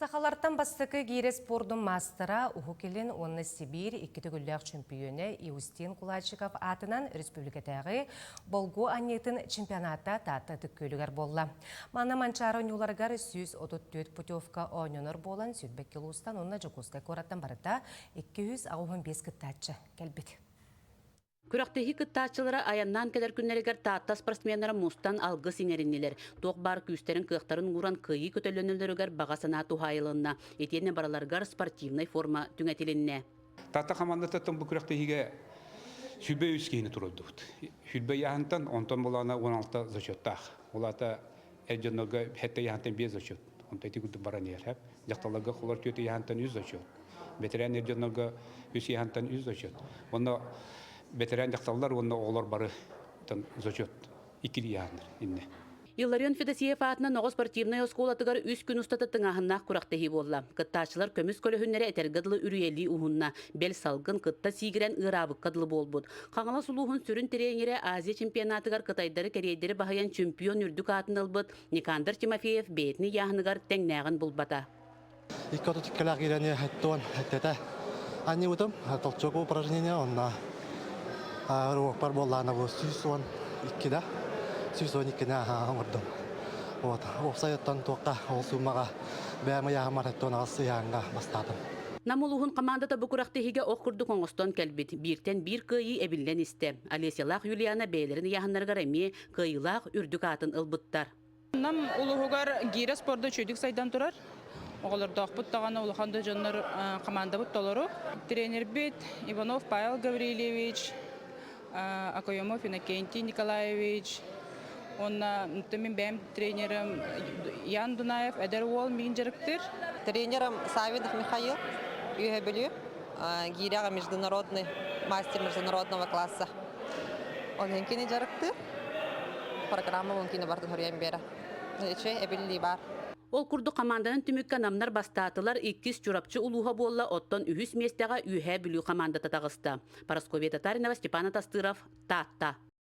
Сахалартан бастықы кейре спордың мастера Ухукелин онны Сибирь 2 түгілләқ чемпионы Иустин Кулачиков атынан республикатағы Болго аннетін чемпионатта таты түккөлігер болла. Мана манчары ойнуларғар 134 путевка ойныныр болан Сүдбек Келустан онна Жокускай кораттан барыта 265 кіттатчы кәлбет. Күрәктәһи кыттаачылары аяннан кәдер күннәрегер таатта спортсменнары мустан алгы синериннелер. Тоқ бар күстерін кыақтарын уран кыйы көтөлөнөлөргөр бағасына тухайылынна. Етені бараларгар спортивный форма түңәтеленне. Таатта командататын бу күрәктәһиге сүлбе үскейни турдут. Сүлбе яһантан онтон булана 16 зачеттах. Улата эҗөннөгө хәтта яһантан 5 зачет. Онта тигүд баранер һәп. Якталарга холар төте яһантан 100 зачет. Ветеран эҗөннөгө үс яһантан 100 зачет. Онда Ветеран жақталар онна олар бары зачет 2 яғыныр инне. Иларион Федосиев атына ноғы спортивный осколатыгар 3 күн ұстатыттың ағыннақ құрақтығы болла. Кыттачылар көміс көліхіннері әтергадылы үрейелі уғынна, бел салғын кытта сигірен ырабық қадылы болбуд. Қаңала сұлуғын сүрін тереңері Азия чемпионатыгар кытайдары кәрейдері бағаян чемпион үрдік атын албыд, Никандр Тимофеев бетіні яғыныгар тәңнәғын болбата. Пар боллана бу сүйсүн иккида сүйсүн иккина аңырдым. Вот, опсайттан тоққа ол сумага бәма яамараттан асыянга бастадым. Намулуғын командата бұқырақтығыға оқырды қоңыстон кәлбет. Біртен бір күйі әбілден істе. Алесиялақ Юлияна бәйлерін яғынларға әме күйілақ үрдік атын ылбыттар. Нам улуғығар гейре спорды чөйдік сайдан тұрар. Оғылар дақпыт тағаны улуғанды жонлар команда бұт толыру. Тренер бет Иванов Павел Гаврилевич, Акоемов Иннокентий Николаевич, мен бәм тренером Ян Дунаев, Эдер Уол мен жарықтыр. Тренером Савинов Михаил, Юхебелю, гиряга международный, мастер международного класса. Он енкини жарықтыр. Программа онкини барды хориян бері. Эбелли бар. Ол күрді команданын түмікка намнар бастатылар 2 чурапчы улуға болла оттон үхіс местеға үйе білу команда татағысты. Парасковия Татаринова, Степана Тастыров, Татта.